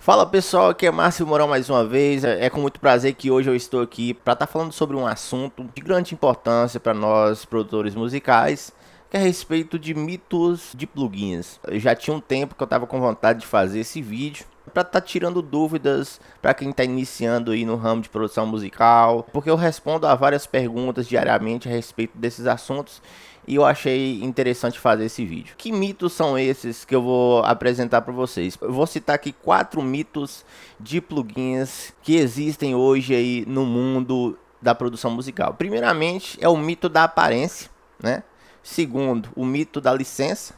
Fala pessoal, aqui é Márcio Mourão mais uma vez. É com muito prazer que hoje eu estou aqui para estar falando sobre um assunto de grande importância para nós produtores musicais, que é a respeito de mitos de plugins. Eu já tinha um tempo que eu estava com vontade de fazer esse vídeo para estar tirando dúvidas para quem está iniciando aí no ramo de produção musical, porque eu respondo a várias perguntas diariamente a respeito desses assuntos. E eu achei interessante fazer esse vídeo. Que mitos são esses que eu vou apresentar para vocês? Eu vou citar aqui 4 mitos de plugins que existem hoje aí no mundo da produção musical. Primeiramente é o mito da aparência, né? Segundo, o mito da licença.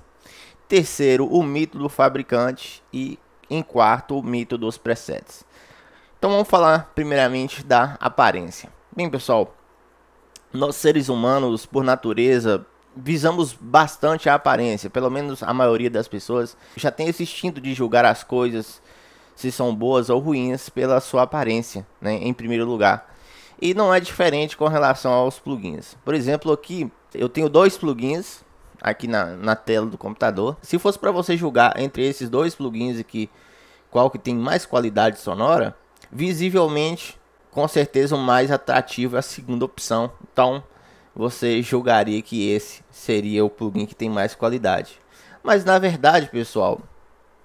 Terceiro, o mito do fabricante. E em quarto, o mito dos presets. Então vamos falar primeiramente da aparência. Bem, pessoal, nós seres humanos, por natureza, visamos bastante a aparência. Pelo menos a maioria das pessoas já tem esse instinto de julgar as coisas, se são boas ou ruins, pela sua aparência, né, em primeiro lugar. E não é diferente com relação aos plugins. Por exemplo, aqui eu tenho 2 plugins aqui na tela do computador. Se fosse para você julgar entre esses 2 plugins aqui, qual que tem mais qualidade sonora, visivelmente, com certeza o mais atrativo é a segunda opção. Então você julgaria que esse seria o plugin que tem mais qualidade. Mas na verdade, pessoal,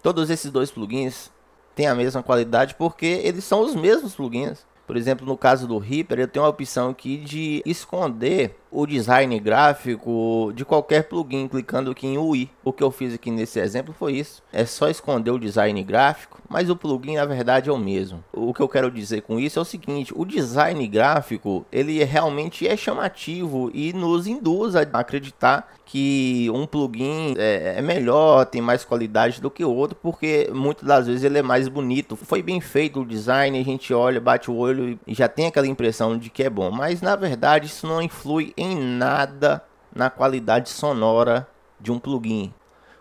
todos esses 2 plugins têm a mesma qualidade porque eles são os mesmos plugins. Por exemplo, no caso do Reaper, eu tenho a opção aqui de esconder o design gráfico de qualquer plugin, clicando aqui em UI. O que eu fiz aqui nesse exemplo foi isso. É só esconder o design gráfico, mas o plugin na verdade é o mesmo. O que eu quero dizer com isso é o seguinte: o design gráfico, ele realmente é chamativo e nos induz a acreditar que um plugin é melhor, tem mais qualidade do que o outro, porque muitas das vezes ele é mais bonito. Foi bem feito o design, a gente olha, bate o olho e já tem aquela impressão de que é bom. Mas na verdade isso não influi em nada na qualidade sonora de um plugin.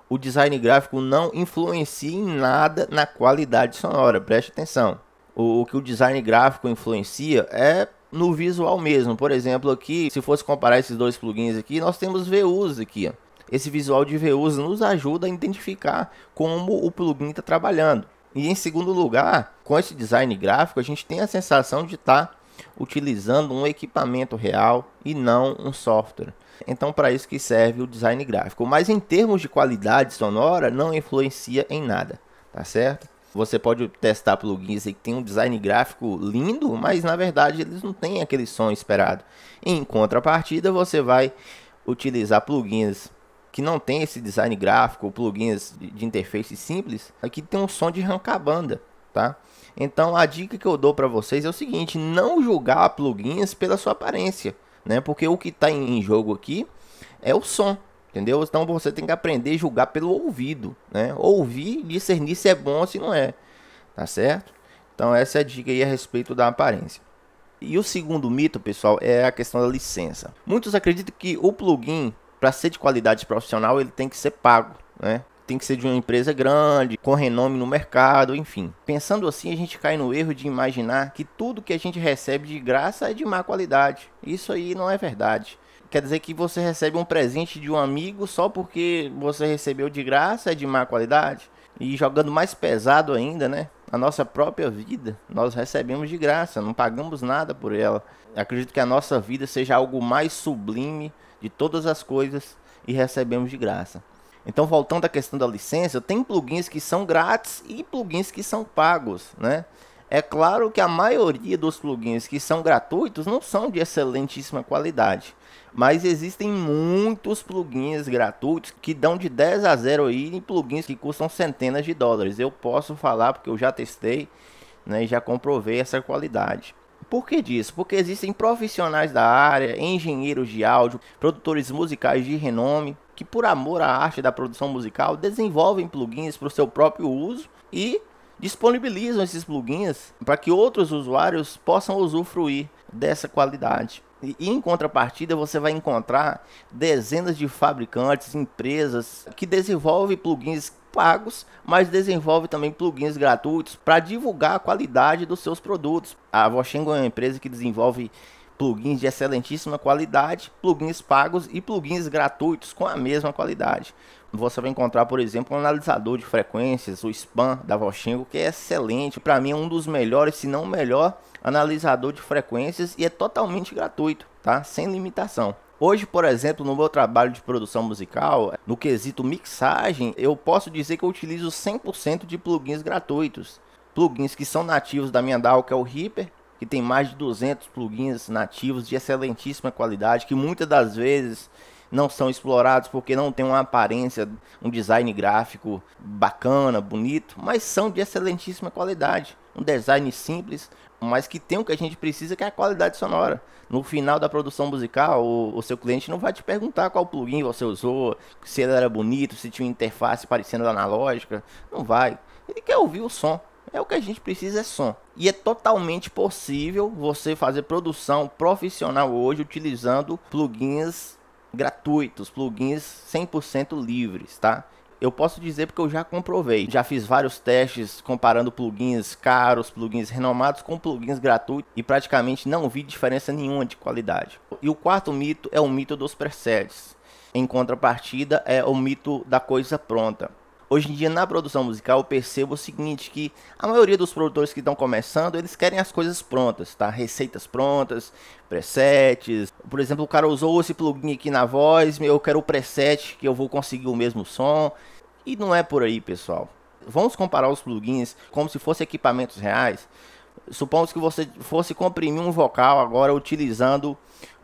O design gráfico não influencia em nada na qualidade sonora, preste atenção. O que o design gráfico influencia é no visual mesmo. Por exemplo, aqui, se fosse comparar esses 2 plugins aqui, nós temos VUs aqui, ó. Esse visual de VUs nos ajuda a identificar como o plugin está trabalhando. E em segundo lugar, com esse design gráfico, a gente tem a sensação de estar utilizando um equipamento real e não um software. Então, para isso que serve o design gráfico. Mas em termos de qualidade sonora, não influencia em nada, tá certo? Você pode testar plugins aí que tem um design gráfico lindo, mas na verdade eles não têm aquele som esperado. Em contrapartida, você vai utilizar plugins que não tem esse design gráfico, plugins de interface simples, aqui tem um som de arranca-banda, tá? Então a dica que eu dou para vocês é o seguinte: não julgar plugins pela sua aparência, né? Porque o que está em jogo aqui é o som, entendeu? Então você tem que aprender a julgar pelo ouvido, né? Ouvir e discernir se é bom ou se não é, tá certo? Então essa é a dica aí a respeito da aparência. E o segundo mito, pessoal, é a questão da licença. Muitos acreditam que o plugin, para ser de qualidade profissional, ele tem que ser pago, né? Tem que ser de uma empresa grande, com renome no mercado, enfim. Pensando assim, a gente cai no erro de imaginar que tudo que a gente recebe de graça é de má qualidade. Isso aí não é verdade. Quer dizer que você recebe um presente de um amigo só porque você recebeu de graça é de má qualidade? E jogando mais pesado ainda, né? A nossa própria vida, nós recebemos de graça, não pagamos nada por ela. Acredito que a nossa vida seja algo mais sublime de todas as coisas e recebemos de graça. Então, voltando à questão da licença, tem plugins que são grátis e plugins que são pagos, né? É claro que a maioria dos plugins que são gratuitos não são de excelentíssima qualidade, mas existem muitos plugins gratuitos que dão de 10 a 0 aí em plugins que custam centenas de dólares. Eu posso falar porque eu já testei, né, e já comprovei essa qualidade. Por que disso? Porque existem profissionais da área, engenheiros de áudio, produtores musicais de renome, que por amor à arte da produção musical desenvolvem plugins para o seu próprio uso e disponibilizam esses plugins para que outros usuários possam usufruir dessa qualidade. E em contrapartida, você vai encontrar dezenas de fabricantes, empresas que desenvolvem plugins pagos, mas desenvolve também plugins gratuitos para divulgar a qualidade dos seus produtos. A Vochengo é uma empresa que desenvolve plugins de excelentíssima qualidade, plugins pagos e plugins gratuitos com a mesma qualidade. Você vai encontrar, por exemplo, um analisador de frequências, o Spam da Voxengo, que é excelente. Para mim é um dos melhores, se não o melhor, analisador de frequências e é totalmente gratuito, tá? Sem limitação. Hoje, por exemplo, no meu trabalho de produção musical, no quesito mixagem, eu posso dizer que eu utilizo 100% de plugins gratuitos. Plugins que são nativos da minha DAW, que é o Reaper, que tem mais de 200 plugins nativos de excelentíssima qualidade, que muitas das vezes não são explorados porque não tem uma aparência, um design gráfico bacana, bonito, mas são de excelentíssima qualidade. Um design simples, mas que tem o que a gente precisa, que é a qualidade sonora. No final da produção musical, o seu cliente não vai te perguntar qual plugin você usou, se ele era bonito, se tinha uma interface parecendo analógica, não vai. Ele quer ouvir o som. É o que a gente precisa, é som. E é totalmente possível você fazer produção profissional hoje utilizando plugins gratuitos, plugins 100% livres, tá? Eu posso dizer porque eu já comprovei. Já fiz vários testes comparando plugins caros, plugins renomados com plugins gratuitos e praticamente não vi diferença nenhuma de qualidade. E o quarto mito é o mito dos presets. Em contrapartida é o mito da coisa pronta. Hoje em dia na produção musical eu percebo o seguinte, que a maioria dos produtores que estão começando, eles querem as coisas prontas, tá? Receitas prontas, presets. Por exemplo, o cara usou esse plugin aqui na voz, eu quero o preset que eu vou conseguir o mesmo som. E não é por aí, pessoal. Vamos comparar os plugins como se fossem equipamentos reais. Suponhamos que você fosse comprimir um vocal agora utilizando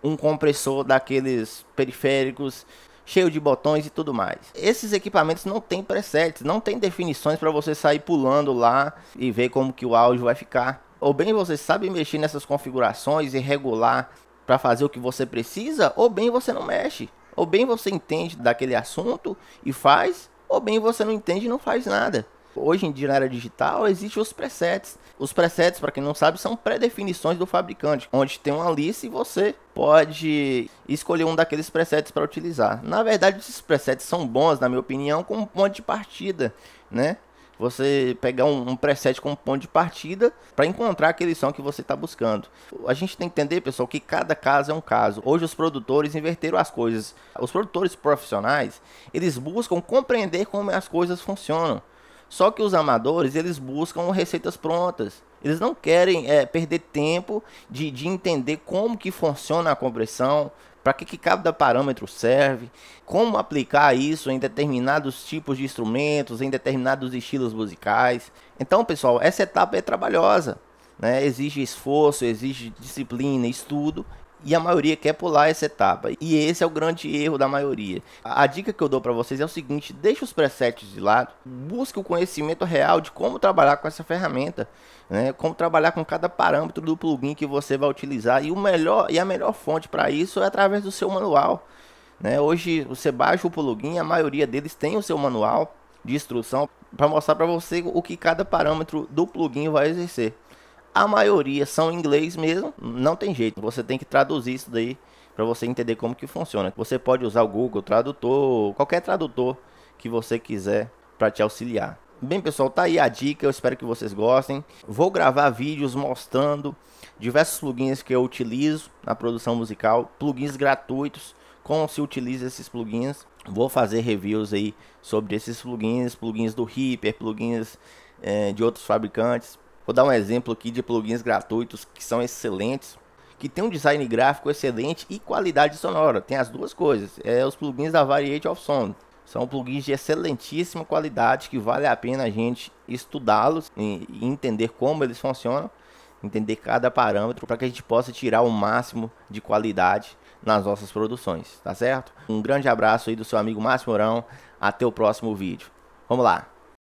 um compressor daqueles periféricos cheio de botões e tudo mais. Esses equipamentos não tem presets, não tem definições para você sair pulando lá e ver como que o áudio vai ficar. Ou bem você sabe mexer nessas configurações e regular para fazer o que você precisa, ou bem você não mexe. Ou bem você entende daquele assunto e faz, ou bem você não entende e não faz nada. Hoje em dia na era digital existem os presets. Os presets, para quem não sabe, são pré-definições do fabricante, onde tem uma lista e você pode escolher um daqueles presets para utilizar. Na verdade, esses presets são bons, na minha opinião, como ponto de partida, né? Você pegar um preset como ponto de partida para encontrar aquele som que você está buscando. A gente tem que entender, pessoal, que cada caso é um caso. Hoje os produtores inverteram as coisas. Os produtores profissionais, eles buscam compreender como as coisas funcionam. Só que os amadores, eles buscam receitas prontas. Eles não querem perder tempo de entender como que funciona a compressão, para que cada parâmetro serve, como aplicar isso em determinados tipos de instrumentos, em determinados estilos musicais. Então, pessoal, essa etapa é trabalhosa, né? Exige esforço, exige disciplina, estudo. E a maioria quer pular essa etapa. E esse é o grande erro da maioria. A dica que eu dou para vocês é o seguinte: deixa os presets de lado. Busque o conhecimento real de como trabalhar com essa ferramenta, né? Como trabalhar com cada parâmetro do plugin que você vai utilizar. E a melhor fonte para isso é através do seu manual, né? Hoje você baixa o plugin, a maioria deles tem o seu manual de instrução para mostrar para você o que cada parâmetro do plugin vai exercer. A maioria são em inglês mesmo, não tem jeito, você tem que traduzir isso daí para você entender como que funciona. Você pode usar o Google Tradutor, qualquer tradutor que você quiser para te auxiliar. Bem, pessoal, tá aí a dica, eu espero que vocês gostem. Vou gravar vídeos mostrando diversos plugins que eu utilizo na produção musical, plugins gratuitos, como se utiliza esses plugins. Vou fazer reviews aí sobre esses plugins, plugins do Reaper, plugins de outros fabricantes. Vou dar um exemplo aqui de plugins gratuitos que são excelentes, que tem um design gráfico excelente e qualidade sonora. Tem as duas coisas. Os plugins da Variety of Sound. São plugins de excelentíssima qualidade que vale a pena a gente estudá-los e entender como eles funcionam, entender cada parâmetro para que a gente possa tirar o máximo de qualidade nas nossas produções, tá certo? Um grande abraço aí do seu amigo Márcio Mourão. Até o próximo vídeo. Vamos lá!